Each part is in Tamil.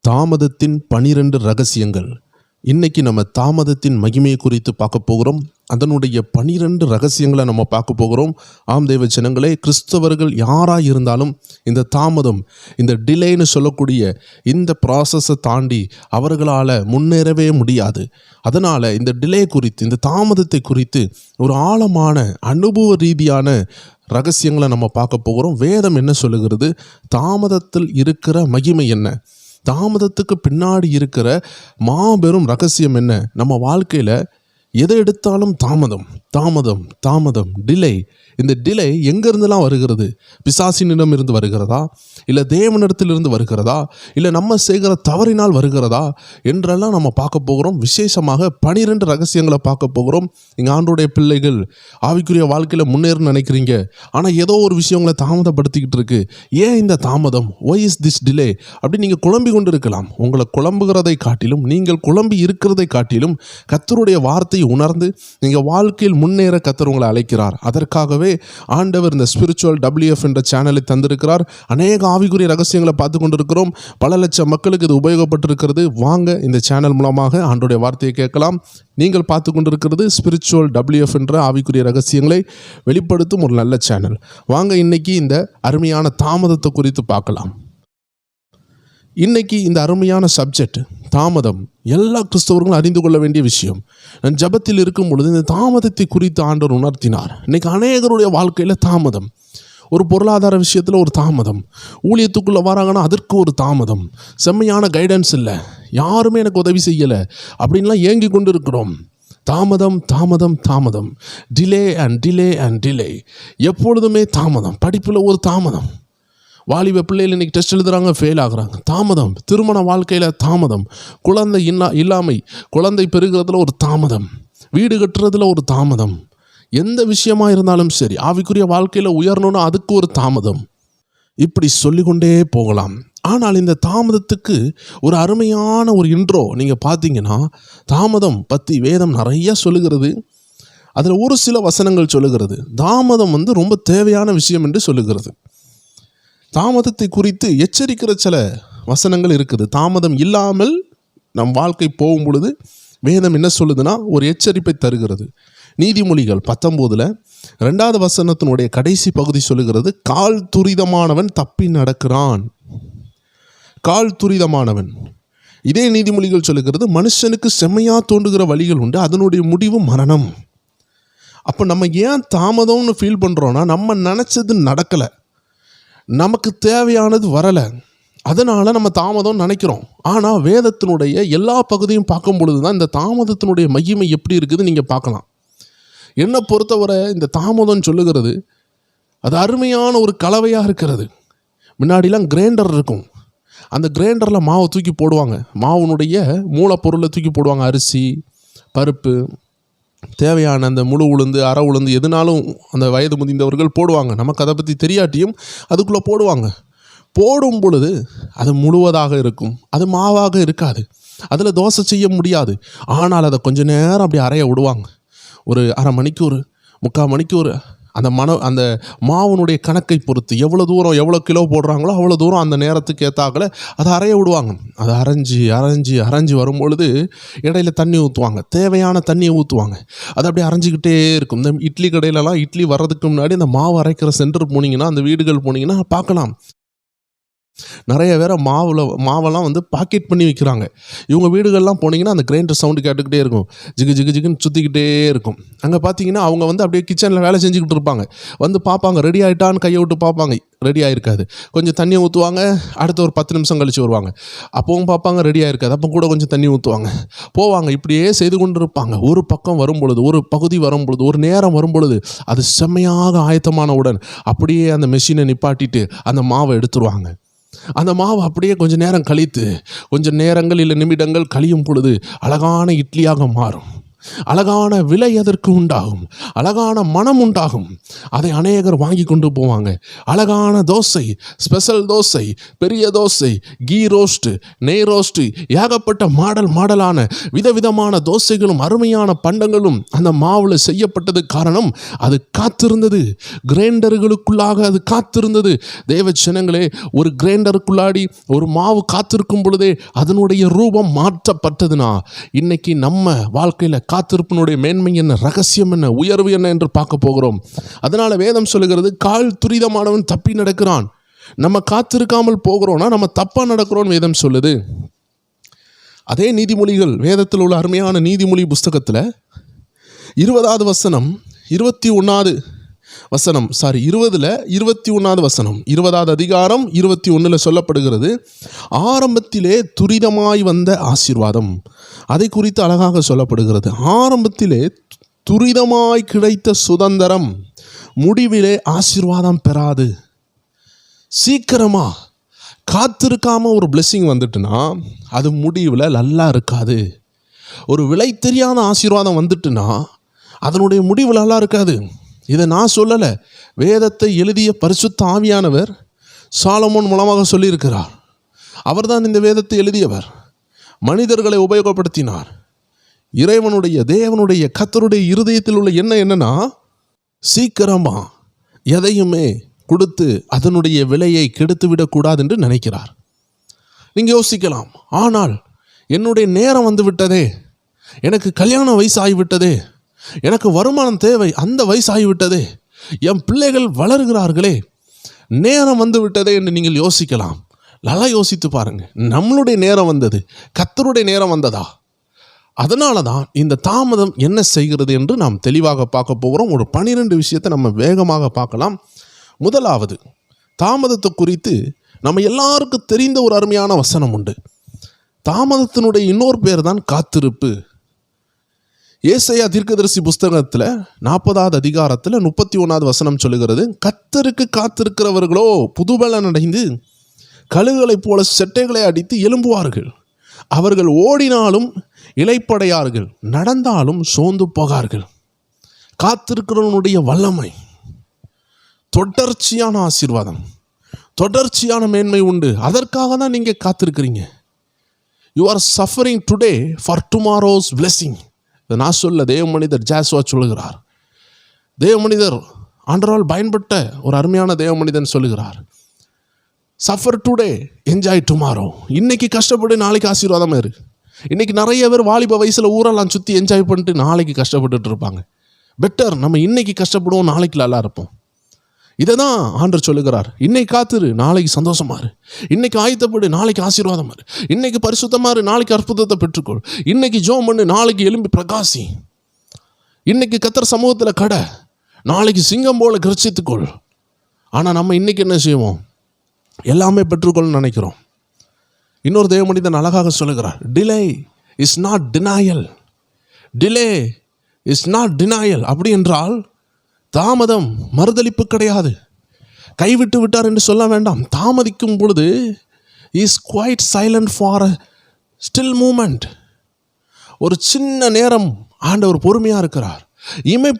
தாமதத்தின் 12 ரகசியங்கள். இன்னைக்கு நம்ம தாமதத்தின் மகிமையை குறித்து பார்க்க போகிறோம். அதனுடைய 12 ரகசியங்களை நம்ம பார்க்க போகிறோம். ஆம் தேவ ஜனங்களே, கிறிஸ்தவர்கள் யாராக இருந்தாலும் இந்த தாமதம், இந்த டிலேன்னு சொல்லக்கூடிய இந்த ப்ராசஸை தாண்டி அவர்களால் முன்னேறவே முடியாது. அதனால் இந்த டிலே குறித்து, இந்த தாமதத்தை குறித்து ஒரு ஆழமான அனுபவ ரீதியான ரகசியங்களை நம்ம பார்க்க போகிறோம். வேதம் என்ன சொல்லுகிறது? தாமதத்தில் இருக்கிற மகிமை என்ன? தாமதத்துக்கு பின்னாடி இருக்கிற மாபெரும் ரகசியம் என்ன? நம்ம வாழ்க்கையில் எதை எடுத்தாலும் தாமதம் தாமதம் தாமதம், டிலே. இந்த டிலே எங்கேருந்துலாம் வருகிறது? பிசாசினிடம் இருந்து வருகிறதா, இல்லை தேவனிடத்திலிருந்து வருகிறதா, இல்லை நம்ம செய்கிற தவறினால் வருகிறதா என்றெல்லாம் நம்ம பார்க்க போகிறோம். விசேஷமாக 12 ரகசியங்களை பார்க்க போகிறோம். நீங்கள் ஆண்டோடைய பிள்ளைகள் ஆவிக்குரிய வாழ்க்கையில் முன்னேற நினைக்கிறீங்க, ஆனால் ஏதோ ஒரு விஷயங்களை தாமதப்படுத்திக்கிட்டு இருக்கு. ஏன் இந்த தாமதம்? ஒய் இஸ் திஸ் டிலே அப்படி நீங்கள் குழம்பி கொண்டு இருக்கலாம். உங்களை குழம்புகிறதை காட்டிலும், நீங்கள் குழம்பி இருக்கிறதை காட்டிலும் கர்த்தருடைய வார்த்தையை உணர்ந்து நீங்கள் வாழ்க்கையில் முன்னேற கர்த்தர் உங்களை அழைக்கிறார். அதற்காகவே ஆண்டவர் இந்த ஸ்பிரிச்சுவல் WF என்ற சேனலை தந்திருக்கிறார். அநேக ஆவிக்குரிய ரகசியங்களை பார்த்து கொண்டிருக்கிறோம். பல லட்சம் மக்களுக்கு இது உபயோகப்பட்டிருக்கிறது. வாங்க, இந்த சேனல் மூலமாக ஆண்டோடைய வார்த்தையை கேட்கலாம். நீங்கள் பார்த்து கொண்டிருக்கிறது ஸ்பிரிச்சுவல் WF என்ற ஆவிக்குரிய ரகசியங்களை வெளிப்படுத்தும் ஒரு நல்ல சேனல். வாங்க, இன்னைக்கு இந்த அருமையான தாமதத்தை குறித்து பார்க்கலாம். இன்னைக்கு இந்த அருமையான சப்ஜெக்ட் தாமதம் எல்லா கிறிஸ்தவர்களும் அறிந்து கொள்ள வேண்டிய விஷயம். நான் ஜபத்தில் இருக்கும் பொழுது இந்த தாமதத்தை குறித்து ஆண்டவர் உணர்த்தினார். இன்னைக்கு அநேகருடைய வாழ்க்கையில் தாமதம். ஒரு பொருளாதார விஷயத்தில் ஒரு தாமதம், ஊழியத்துக்குள்ளே வராங்கன்னா அதற்கு ஒரு தாமதம், செம்மையான கைடன்ஸ் இல்லை, யாருமே எனக்கு உதவி செய்யலை அப்படின்லாம் ஏங்கி கொண்டு இருக்கிறோம். தாமதம் தாமதம் தாமதம், delay and delay and delay, எப்பொழுதுமே தாமதம். படிப்பில் ஒரு தாமதம், வாலிப பிள்ளைகள் இன்றைக்கி டெஸ்ட் எழுதுகிறாங்க, ஃபெயில் ஆகுறாங்க, தாமதம். திருமண வாழ்க்கையில் தாமதம், குழந்தை இல்லாமை, குழந்தை பெறுகிறதுல ஒரு தாமதம், வீடு கட்டுறதுல ஒரு தாமதம். எந்த விஷயமா இருந்தாலும் சரி, ஆவிக்குரிய வாழ்க்கையில் உயரணும்னா அதுக்கு ஒரு தாமதம். இப்படி சொல்லிக்கொண்டே போகலாம். ஆனால் இந்த தாமதத்துக்கு ஒரு அருமையான ஒரு இன்ட்ரோ நீங்கள் பார்த்தீங்கன்னா, தாமதம் பற்றி வேதம் நிறைய சொல்லுகிறது. அதில் ஒரு சில வசனங்கள் சொல்லுகிறது தாமதம் ரொம்ப தேவையான விஷயம் என்று சொல்லுகிறது. தாமதத்தை குறித்து எச்சரிக்கிற சில வசனங்கள் இருக்குது. தாமதம் இல்லாமல் நம் வாழ்க்கை போகும் பொழுது வேதம் என்ன சொல்லுதுன்னா ஒரு எச்சரிப்பை தருகிறது. நீதிமொழிகள் 19 2வது வசனத்தினுடைய கடைசி பகுதி சொல்லுகிறது, கால் துரிதமானவன் தப்பி நடக்கிறான். கால் துரிதமானவன். இதே நீதிமொழிகள் சொல்லுகிறது, மனுஷனுக்கு செம்மையா தோன்றுகிற வழிகள் உண்டு, அதனுடைய முடிவு மரணம். அப்போ நம்ம ஏன் தாமதம்னு ஃபீல் பண்ணுறோன்னா, நம்ம நினச்சது நடக்கலை, நமக்கு தேவையானது வரலை, அதனால் நம்ம தாமதம் நினைக்கிறோம். ஆனால் வேதத்தினுடைய எல்லா பகுதியும் பார்க்கும் பொழுது தான் இந்த தாமதத்தினுடைய மகிமை எப்படி இருக்குது நீங்கள் பார்க்கலாம். என்னை பொறுத்தவரை இந்த தாமதம் சொல்லுகிறது அது அருமையான ஒரு கலவையாக இருக்கிறது. முன்னாடிலாம் கிரைண்டர் இருக்கும், அந்த கிரைண்டரில் மாவை தூக்கி போடுவாங்க, மாவுனுடைய மூலப்பொருளை தூக்கி போடுவாங்க, அரிசி, பருப்பு, தேவையான அந்த முழு உளுந்து, அரை உளுந்து, எதுனாலும் அந்த வயது முதிர்ந்தவர்கள் போடுவாங்க. நமக்கு அதை பற்றி தெரியாட்டியும் அதுக்குள்ளே போடுவாங்க. போடும் பொழுது அது முழுவதாக இருக்கும், அது மாவாக இருக்காது, அதில் தோசை செய்ய முடியாது. ஆனால் அதை கொஞ்ச நேரம் அப்படி அரைய விடுவாங்க. ஒரு அரை மணிக்கூர், 3/4 மணிக்கூர். அந்த மாவுனுடைய கணக்கை பொறுத்து எவ்வளோ தூரம், எவ்வளோ கிலோ போடுறாங்களோ அவ்வளோ தூரம் அந்த நேரத்துக்கு ஏற்றாக்கல அதை அரைய விடுவாங்க. அதை அரைஞ்சி வரும்பொழுது இடையில தண்ணி ஊற்றுவாங்க, தேவையான தண்ணியை ஊற்றுவாங்க. அது அப்படியே அரைஞ்சிக்கிட்டே இருக்கும். இந்த இட்லி கடையிலலாம் இட்லி வர்றதுக்கு முன்னாடி அந்த மாவு அரைக்கிற சென்டர் போனீங்கன்னா, அந்த வீடுகள் போனீங்கன்னா பார்க்கலாம், நிறைய பேரை மாவெல்லாம் பாக்கெட் பண்ணி விற்கிறாங்க. இவங்க வீடுகள்லாம் போனீங்கன்னா அந்த கிரைண்டர் சவுண்டு கேட்டுக்கிட்டே இருக்கும், ஜிகு ஜிகு ஜிகுன்னு சுற்றிக்கிட்டே இருக்கும். அங்கே பார்த்தீங்கன்னா அவங்க அப்படியே கிச்சனில் வேலை செஞ்சுக்கிட்டு இருப்பாங்க. பார்ப்பாங்க, ரெடி ஆகிட்டான்னு கையை விட்டு பார்ப்பாங்க, ரெடி ஆகிருக்காது. கொஞ்சம் தண்ணியை ஊற்றுவாங்க, அடுத்த ஒரு 10 நிமிஷம் கழித்து வருவாங்க, அப்பவும் பார்ப்பாங்க ரெடி ஆகிருக்காது, அப்போ கூட கொஞ்சம் தண்ணி ஊற்றுவாங்க, போவாங்க. இப்படியே செய்து கொண்டு இருப்பாங்க. ஒரு பக்கம் வரும் பொழுது, ஒரு பகுதி வரும் பொழுது, ஒரு நேரம் வரும் பொழுது அது செம்மையாக ஆயத்தமானவுடன் அப்படியே அந்த மெஷினை நிப்பாட்டிட்டு அந்த மாவை எடுத்துருவாங்க. அந்த மாவு அப்படியே கொஞ்சம் நேரம் கழித்து, கொஞ்சம் நேரங்கள் இல்லை நிமிடங்கள் கழியும் பொழுது அழகான இட்லியாக மாறும். அழகான விலை அதற்கு உண்டாகும், அழகான மனம் உண்டாகும். அதை அநேகர் வாங்கி கொண்டு போவாங்க. அழகான தோசை, ஸ்பெஷல் தோசை, பெரிய தோசை, கீ ரோஸ்ட்டு, நெய் ரோஸ்ட்டு, ஏகப்பட்ட மாடலான விதவிதமான தோசைகளும் அருமையான பண்டங்களும் அந்த மாவில் செய்யப்பட்டது. காரணம், அது காத்திருந்தது, கிரைண்டர்களுக்குள்ளாக அது காத்திருந்தது. தேவ ஜனங்களே, ஒரு கிரைண்டருக்குள்ளாடி ஒரு மாவு காத்திருக்கும் பொழுதே அதனுடைய ரூபம் மாற்றப்பட்டதுன்னா, இன்னைக்கு நம்ம வாழ்க்கையில் காத்திருப்பினுடைய மேன்மை என்ன, ரகசியம் என்ன, உயர்வு என்ன என்று பார்க்க போகிறோம். அதனால வேதம் சொல்லுகிறது, கால் துரிதமானவன் தப்பி நடக்கிறான். நம்ம காத்திருக்காமல் போகிறோம்னா நம்ம தப்பா நடக்கிறோம் வேதம் சொல்லுது. அதே நீதிமொழிகள், வேதத்தில் உள்ள அருமையான நீதிமொழி புஸ்தகத்தில் 20வது வசனம் 21வது வசனம் 21வது வசனம் 20வது அதிகாரம் 21 சொல்லப்படுகிறது, ஆரம்பத்திலே துரிதமாய் வந்த ஆசீர்வாதம். அதை குறித்து அழகாக சொல்லப்படுகிறது. ஆரம்பத்திலே துரிதமாய் கிடைத்த சுதந்திரம் முடிவிலே ஆசீர்வாதம் பெறாது. சீக்கிரமா காத்திருக்காம ஒரு பிளெஸிங் வந்துட்டுனா அது முடிவில் நல்லா இருக்காது. ஒரு விலை தெரியாத ஆசீர்வாதம் வந்துட்டுனா அதனுடைய முடிவு நல்லா இருக்காது. இதை நான் சொல்லலை, வேதத்தை எழுதிய பரிசுத்த ஆவியானவர் சாலமோன் மூலமாக சொல்லியிருக்கிறார். அவர்தான் இந்த வேதத்தை எழுதியவர், மனிதர்களை உபயோகப்படுத்தினார். தேவனுடைய கர்த்தருடைய இருதயத்தில் உள்ள என்னன்னா, சீக்கிரமா எதையுமே கொடுத்து அதனுடைய விலையை கெடுத்து விடக்கூடாது என்று நினைக்கிறார். நீங்கள் யோசிக்கலாம், ஆனால் என்னுடைய நேரம் வந்து விட்டதே, எனக்கு கல்யாண வயசு ஆகிவிட்டதே, எனக்கு வருமானம் தேவை, அந்த வயசு ஆகிவிட்டதே, என் பிள்ளைகள் வளர்கிறார்களே, நேரம் வந்து விட்டதே என்று நீங்கள் யோசிக்கலாம். நல்லா யோசித்து பாருங்க, நம்மளுடைய நேரம் வந்தது, கர்த்தருடைய நேரம் வந்ததா? அதனால தான் இந்த தாமதம் என்ன செய்கிறது என்று நாம் தெளிவாக பார்க்க போகிறோம். ஒரு 12 விஷயத்தை நம்ம வேகமாக பார்க்கலாம். முதலாவது, தாமதத்தை குறித்து நம்ம எல்லாருக்கும் தெரிந்த ஒரு அருமையான வசனம் உண்டு. தாமதத்தினுடைய இன்னொரு பேர் தான் காத்திருப்பு. ஏசாயா தீர்க்கதரிசி புஸ்தகத்தில் 40வது அதிகாரத்தில் 31வது வசனம் சொல்லுகிறது, கர்த்தருக்கு காத்திருக்கிறவர்களோ புதுபலன் அடைந்து கழுகுகளைப் போல செட்டைகளை அடித்து எழும்புவார்கள். அவர்கள் ஓடினாலும் இளைப்படையார்கள், நடந்தாலும் சோர்ந்து போகார்கள். காத்திருக்கிறவனுடைய வல்லமை, தொடர்ச்சியான ஆசீர்வாதம், தொடர்ச்சியான மேன்மை உண்டு. அதற்காக தான் நீங்கள் காத்திருக்கிறீங்க. You are suffering today for tomorrow's blessing. நான் சொல்ல, தேவ மனிதர் ஜாஸ்வா சொல்லுகிறார். தேவ மனிதர் ஆண்டவரால் பயன்பட்ட ஒரு அருமையான தேவ மனிதன் சொல்லுகிறார், சஃபர் டுடே என்ஜாய் டுமாரோ. இன்னைக்கு கஷ்டப்பட்டு நாளைக்கு ஆசீர்வாதமாக இருக்கு. இன்னைக்கு நிறைய பேர் வாலிப வயசில் ஊரெல்லாம் சுற்றி என்ஜாய் பண்ணிட்டு நாளைக்கு கஷ்டப்பட்டுட்டு இருப்பாங்க. பெட்டர் நம்ம இன்னைக்கு கஷ்டப்படுவோம், நாளைக்கு நல்லா இருப்போம். இதை தான் ஆண்டவர் சொல்லுகிறார். இன்னைக்கு காத்துரு, நாளைக்கு சந்தோஷமா இரு. இன்னைக்கு ஆயத்தப்படு, நாளைக்கு ஆசீர்வாதமா இரு. இன்னைக்கு பரிசுத்தமா இரு, நாளைக்கு அற்புதத்தை பெற்றுக்கொள். இன்னைக்கு ஜெபம் பண்ணு, நாளைக்கு எழும்பி பிரகாசி. இன்னைக்கு கர்த்தர் சமூகத்தில் கடை, நாளைக்கு சிங்கம் போல கர்ஜித்துக்கொள். ஆனால் நம்ம இன்னைக்கு என்ன செய்வோம்? எல்லாமே பெற்றுக்கொள்ளணும்னு நினைக்கிறோம். இன்னொரு தேவ மனிதன் அழகாக சொல்லுகிறார், delay is not denial. Delay is not denial. அப்படி என்றால் தாமதம் மறுதலிப்பு கிடையாது. கைவிட்டு விட்டார் என்று சொல்ல வேண்டாம். தாமதிக்கும் பொழுது is quiet silent for a still moment. ஒரு சின்ன நேரம் ஆண்டவர் பொறுமையாக இருக்கிறார்.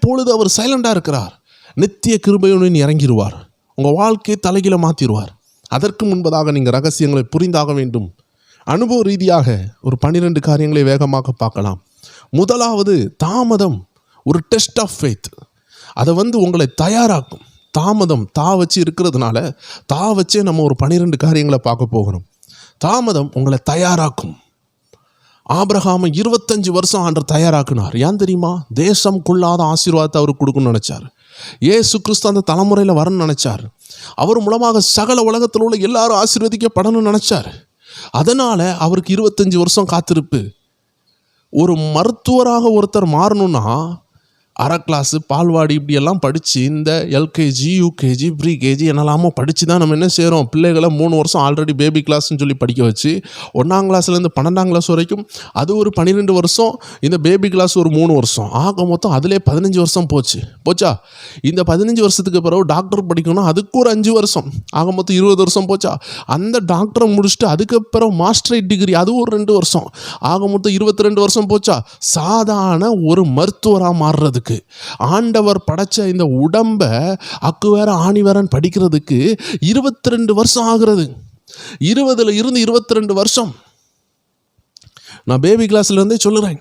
பொழுது அவர் சைலண்டாக இருக்கிறார். நித்திய கிருபையுடன் இறங்கிடுவார். உங்கள் வாழ்க்கையை தலைகீழ மாற்றிடுவார். அதற்கு முன்பதாக நீங்கள் ரகசியங்களை புரிந்தாக வேண்டும். அனுபவ ரீதியாக ஒரு 12 காரியங்களை வேகமாக பார்க்கலாம். முதலாவது, தாமதம் ஒரு டெஸ்ட் ஆஃப் ஃபெய்த். அதை உங்களை தயாராக்கும். தாமதம் வச்சு இருக்கிறதுனால வச்சே நம்ம ஒரு 12 காரியங்களை பார்க்க போகிறோம். தாமதம் உங்களை தயாராக்கும். ஆபிரகாமை 25 வருஷம் ஆண்டவர் தயாராக்குனார். ஏன் தெரியுமா? தேசம் கொள்ளாத ஆசீர்வாதத்தை அவருக்கு கொடுக்கணும்னு நினைச்சார். இயேசு கிறிஸ்து அந்த தலைமுறையில் வரணும்னு நினைச்சார். அவர் மூலமாக சகல உலகத்தில் உள்ள எல்லாரும் ஆசீர்வதிக்கப்படணும்னு நினைச்சார். அதனால அவருக்கு 25 வருஷம் காத்திருப்பு. ஒரு மருத்துவராக ஒருத்தர் மாறணும்னா அரை கிளாஸு பால்வாடி இப்படியெல்லாம் படித்து இந்த எல்கேஜி யூகேஜி ப்ரீகேஜி என்னெல்லாமோ படித்து தான் நம்ம என்ன செய்கிறோம், பிள்ளைகளை 3 வருஷம் ஆல்ரெடி பேபி கிளாஸ்ன்னு சொல்லி படிக்க வச்சு 1ஆம் கிளாஸ்லேருந்து 12ஆம் கிளாஸ் வரைக்கும் அது ஒரு 12 வருஷம், இந்த பேபி கிளாஸ் ஒரு 3 வருஷம், ஆக மொத்தம் அதிலே 15 வருஷம் போச்சா. இந்த 15 வருஷத்துக்கு பிறகு டாக்டர் படிக்கணும், அதுக்கு ஒரு 5 வருஷம், ஆக மொத்தம் 20 வருஷம் போச்சா. அந்த டாக்டரை முடிச்சுட்டு அதுக்கப்புறம் மாஸ்டரேட் டிகிரி அது ஒரு 2 வருஷம், ஆக மொத்தம் 22 வருஷம் போச்சா. சாதாரண ஒரு மருத்துவராக மாறுறதுக்கு ஆண்டவர் படைச்ச இந்த உடம்ப அக்கு வேற ஆணி வேறன்னு படிக்கிறதுக்கு 22 வருஷம் ஆகிறது. 20ல் இருந்து 22 வருஷம் நான் பேபி கிளாஸ்ல இருந்தே சொல்லுறேன்.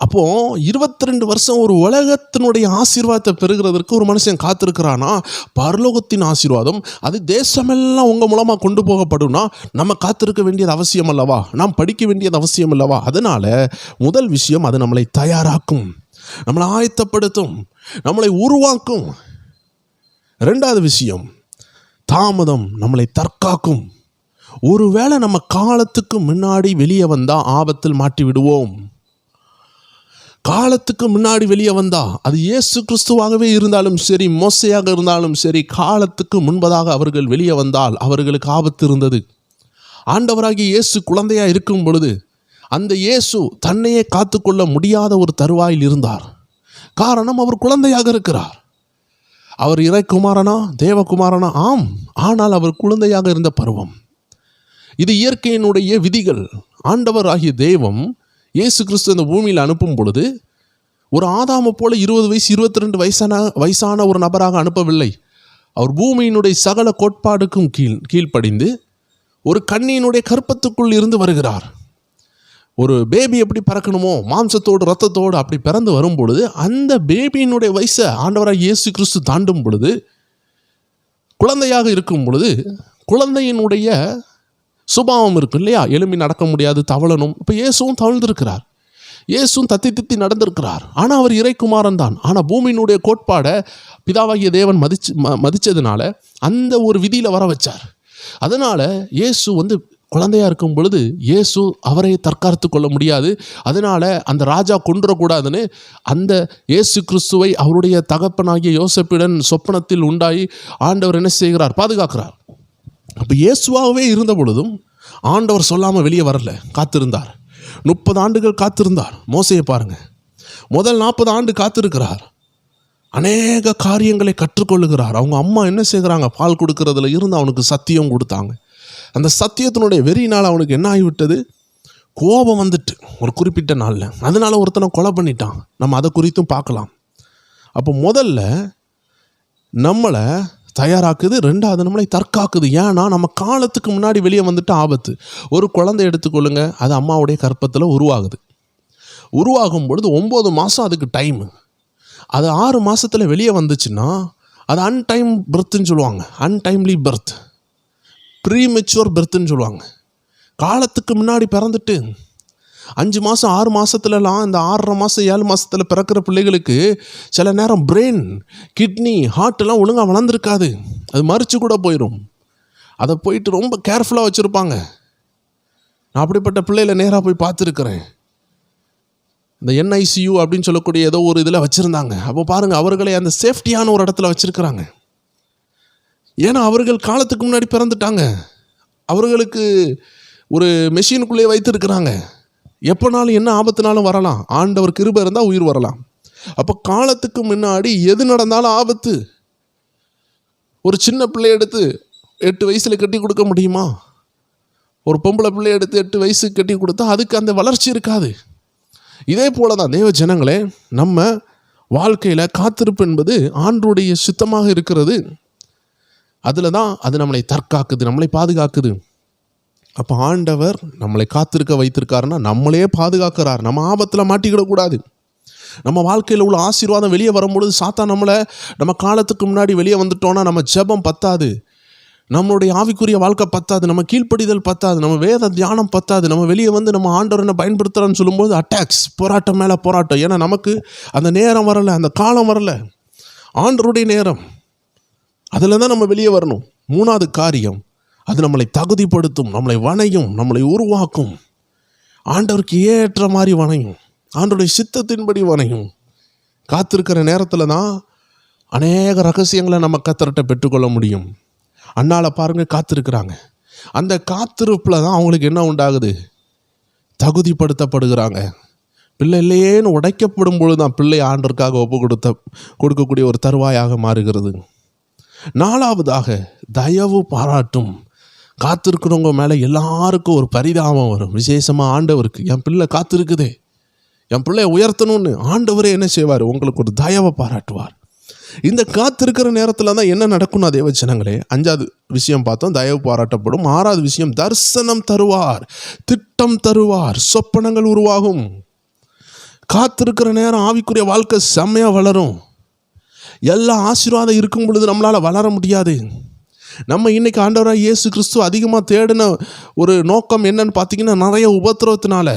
அப்போ 22 வருஷம் ஒரு உலகத்தினுடைய ஆசீர்வாதத்தை பெறுகிறதற்கு ஒரு மனுஷன் காத்திருக்கிறானா, பரலோகத்தின் ஆசீர்வாதம் அது தேசமெல்லாம் உங்க மூலமா கொண்டு போகப்படும்னா நம்ம காத்திருக்க வேண்டியது அவசியம் அல்லவா, நாம் படிக்க வேண்டியது அவசியம் அல்லவா. அதனால முதல் விஷயம், அது நம்மளை தயாராக்கும், நம்மளை ஆயத்தப்படுத்தும், நம்மளை உருவாக்கும். 2வது விஷயம், தாமதம் நம்மளை தற்காக்கும். ஒருவேளை நம்ம காலத்துக்கு முன்னாடி வெளியே வந்தா ஆபத்தில் மாட்டி விடுவோம். காலத்துக்கு முன்னாடி வெளியே வந்தா, அது இயேசு கிறிஸ்துவாகவே இருந்தாலும் சரி, மோசையாக இருந்தாலும் சரி, காலத்துக்கு முன்பதாக அவர்கள் வெளியே வந்தால் அவர்களுக்கு ஆபத்து இருந்தது. ஆண்டவராகிய இயேசு குழந்தையா இருக்கும் பொழுது அந்த இயேசு தன்னையே காத்துக்கொள்ள முடியாத ஒரு தருவாயில் இருந்தார். காரணம், அவர் குழந்தையாக இருக்கிறார். அவர் இறைக்குமாரனா தேவகுமாரனா? ஆம், ஆனால் அவர் குழந்தையாக இருந்த பருவம். இது இயற்கையினுடைய விதிகள். ஆண்டவர் ஆகிய தெய்வம் இயேசு கிறிஸ்து இந்த பூமியில் அனுப்பும் பொழுது ஒரு ஆதாமை போல 20 வயசு 22 வயசான ஒரு நபராக அனுப்பவில்லை. அவர் பூமியினுடைய சகல கோட்பாடுக்கும் கீழ்ப்படிந்து ஒரு கன்னியினுடைய கற்பத்துக்குள் இருந்து வருகிறார். ஒரு பேபி எப்படி பிறக்கணுமோ மாம்சத்தோடு ரத்தத்தோடு அப்படி பிறந்து வரும் பொழுது அந்த பேபியினுடைய வயசை ஆண்டவராக இயேசு கிறிஸ்து தாண்டும் பொழுது, குழந்தையாக இருக்கும் பொழுது குழந்தையினுடைய சுபாவம் இருக்கும் இல்லையா, எலும்பி நடக்க முடியாது, தவழணும். இப்போ இயேசுவும் தவழ்ந்திருக்கிறார், இயேசுவும் தத்தி நடந்திருக்கிறார். ஆனால் அவர் இறைக்குமாரன் தான். ஆனால் பூமியினுடைய கோட்பாடை பிதாவாகிய தேவன் மதிச்சதுனால அந்த ஒரு விதியில் வர வச்சார். அதனால் இயேசு குழந்தையாக இருக்கும் பொழுது இயேசு அவரை தற்காத்து கொள்ள முடியாது. அதனால் அந்த ராஜா கொன்றக்கூடாதுன்னு அந்த இயேசு கிறிஸ்துவை அவருடைய தகப்பனாகிய யோசேப்புடன் சொப்பனத்தில் உண்டாகி ஆண்டவர் என்ன செய்கிறார், பாதுகாக்கிறார். அப்போ இயேசுவாகவே இருந்த பொழுதும் ஆண்டவர் சொல்லாமல் வெளியே வரல, காத்திருந்தார். 30 ஆண்டுகள் காத்திருந்தார். மோசையை பாருங்க, முதல் 40 ஆண்டு காத்திருக்கிறார். அநேக காரியங்களை கற்றுக்கொள்ளுகிறார். அவங்க அம்மா என்ன செய்கிறாங்க, பால் கொடுக்கறதுல இருந்து அவனுக்கு சத்தியம் கொடுத்தாங்க. அந்த சத்தியத்தினுடைய வெறியினால் அவனுக்கு என்ன ஆகிவிட்டது, கோபம் வந்துட்டு ஒரு குறிப்பிட்ட நாளில். அதனால ஒருத்தனை கொலை பண்ணிட்டான். நம்ம அதை குறித்தும் பார்க்கலாம். அப்போ முதல்ல நம்மளை தயாராக்குது, 2வது நம்மளை தற்காக்குது. ஏன்னா நம்ம காலத்துக்கு முன்னாடி வெளியே வந்துட்டு ஆபத்து. ஒரு குழந்தை எடுத்துக்கொள்ளுங்க, அது அம்மாவுடைய கற்பத்தில் உருவாகும் பொழுது 9 மாதம் அதுக்கு டைமு. அது 6 மாதத்தில் வெளியே வந்துச்சுன்னா அது அன்டைம் பர்த்ன்னு சொல்லுவாங்க, அன்டைம்லி பர்த், ப்ரீமெச்சுவர் பர்த்ன்னு சொல்லுவாங்க. காலத்துக்கு முன்னாடி பிறந்துட்டு 5 மாதம் 6 மாதத்துலலாம், இந்த 6.5 மாதம் 7 மாதத்தில் பிறக்கிற பிள்ளைகளுக்கு சில நேரம் பிரெயின், கிட்னி, ஹார்ட்டெல்லாம் ஒழுங்காக வளர்ந்துருக்காது. அது மறித்து கூட போயிடும். அதை போயிட்டு ரொம்ப கேர்ஃபுல்லாக வச்சுருப்பாங்க. நான் அப்படிப்பட்ட பிள்ளைகளை நேராக போய் பார்த்துருக்குறேன். இந்த NICU அப்படின்னு சொல்லக்கூடிய ஏதோ ஒரு இதில் வச்சுருந்தாங்க. அப்போ பாருங்கள், அவர்களை அந்த சேஃப்டியான ஒரு இடத்துல வச்சுருக்கிறாங்க. ஏன்னா அவர்கள் காலத்துக்கு முன்னாடி பிறந்துட்டாங்க. அவர்களுக்கு ஒரு மெஷினுக்குள்ளே வைத்திருக்கிறாங்க. எப்போனாலும் என்ன ஆபத்துனாலும் வரலாம். ஆண்டவர் கிருபை இருந்தால் உயிர் வரலாம். அப்போ காலத்துக்கு முன்னாடி எது நடந்தாலும் ஆபத்து. ஒரு சின்ன பிள்ளை எடுத்து 8 வயசில் கட்டி கொடுக்க முடியுமா? ஒரு பொம்பளை பிள்ளை எடுத்து 8 வயசு கட்டி கொடுத்தா அதுக்கு அந்த வளர்ச்சி இருக்காது. இதே போல தான் தேவ ஜனங்களே, நம்ம வாழ்க்கையில் காத்திருப்பு என்பது ஆண்டவருடைய சித்தமாக இருக்கிறது. அதில் தான் அது நம்மளை தற்காக்குது, நம்மளை பாதுகாக்குது. அப்போ ஆண்டவர் நம்மளை காத்திருக்க வைத்திருக்காருன்னா நம்மளே பாதுகாக்கிறார். நம்ம ஆபத்தில் மாட்டிக்கிடக்கூடாது. நம்ம வாழ்க்கையில் உள்ள ஆசீர்வாதம் வெளியே வரும்பொழுது சாத்தான் நம்ம காலத்துக்கு முன்னாடி வெளியே வந்துட்டோன்னா நம்ம ஜெபம் பத்தாது, நம்மளுடைய ஆவிக்குரிய வாழ்க்கை பத்தாது, நம்ம கீழ்ப்படிதல் பத்தாது, நம்ம வேத தியானம் பத்தாது. நம்ம வெளியே வந்து நம்ம ஆண்டவர் என்ன பயன்படுத்துகிறான்னு சொல்லும்போது அட்டாக்ஸ், போராட்டம் மேலே போராட்டம். ஏன்னா நமக்கு அந்த நேரம் வரலை, அந்த காலம் வரலை, ஆண்டவருடைய நேரம். அதில் தான் நம்ம வெளியே வரணும். 3வது காரியம், அது நம்மளை தகுதிப்படுத்தும், நம்மளை வணையும், நம்மளை உருவாக்கும். ஆண்டவருக்கு ஏற்ற மாதிரி வணையும், ஆண்டவருடைய சித்தத்தின்படி வணையும். காத்திருக்கிற நேரத்தில் தான் அநேக ரகசியங்களை நம்ம கர்த்தர்கிட்ட பெற்றுக்கொள்ள முடியும். அண்ணால பாருங்க, காத்திருக்கிறாங்க. அந்த காத்திருப்பில் தான் அவங்களுக்கு என்ன உண்டாகுது? தகுதிப்படுத்தப்படுகிறாங்க. பிள்ளை இல்லையேன்னு உடைக்கப்படும் பொழுது தான் பிள்ளை ஆண்டருக்காக கொடுக்கக்கூடிய ஒரு தருவாயாக மாறுகிறது. நாலாவதாக, தயவு பாராட்டும். காத்திருக்கிறவங்க மேலே எல்லாருக்கும் ஒரு பரிதாபம் வரும். விசேஷமாக ஆண்டவருக்கு, என் பிள்ளை காத்திருக்குதே, என் பிள்ளையை உயர்த்தணும்னு ஆண்டவரே என்ன செய்வார்? உங்களுக்கு ஒரு தயவை பாராட்டுவார். இந்த காத்திருக்கிற நேரத்தில் தான் என்ன நடக்கும்னா தேவஜனங்களே, 5வது விஷயம் பார்த்தோம், தயவு பாராட்டப்படும். 6வது விஷயம், தரிசனம் தருவார், திட்டம் தருவார், சொப்பனங்கள் உருவாகும். காத்திருக்கிற நேரம் ஆவிக்குரிய வாழ்க்கை செம்மையாக வளரும். எல்லா ஆசீர்வாதம் இருக்கும் பொழுது நம்மளால் வளர முடியாது. நம்ம இன்றைக்கி ஆண்டவராக இயேசு கிறிஸ்து அதிகமாக தேடின ஒரு நோக்கம் என்னன்னு பார்த்தீங்கன்னா, நிறைய உபத்திரவத்தினால,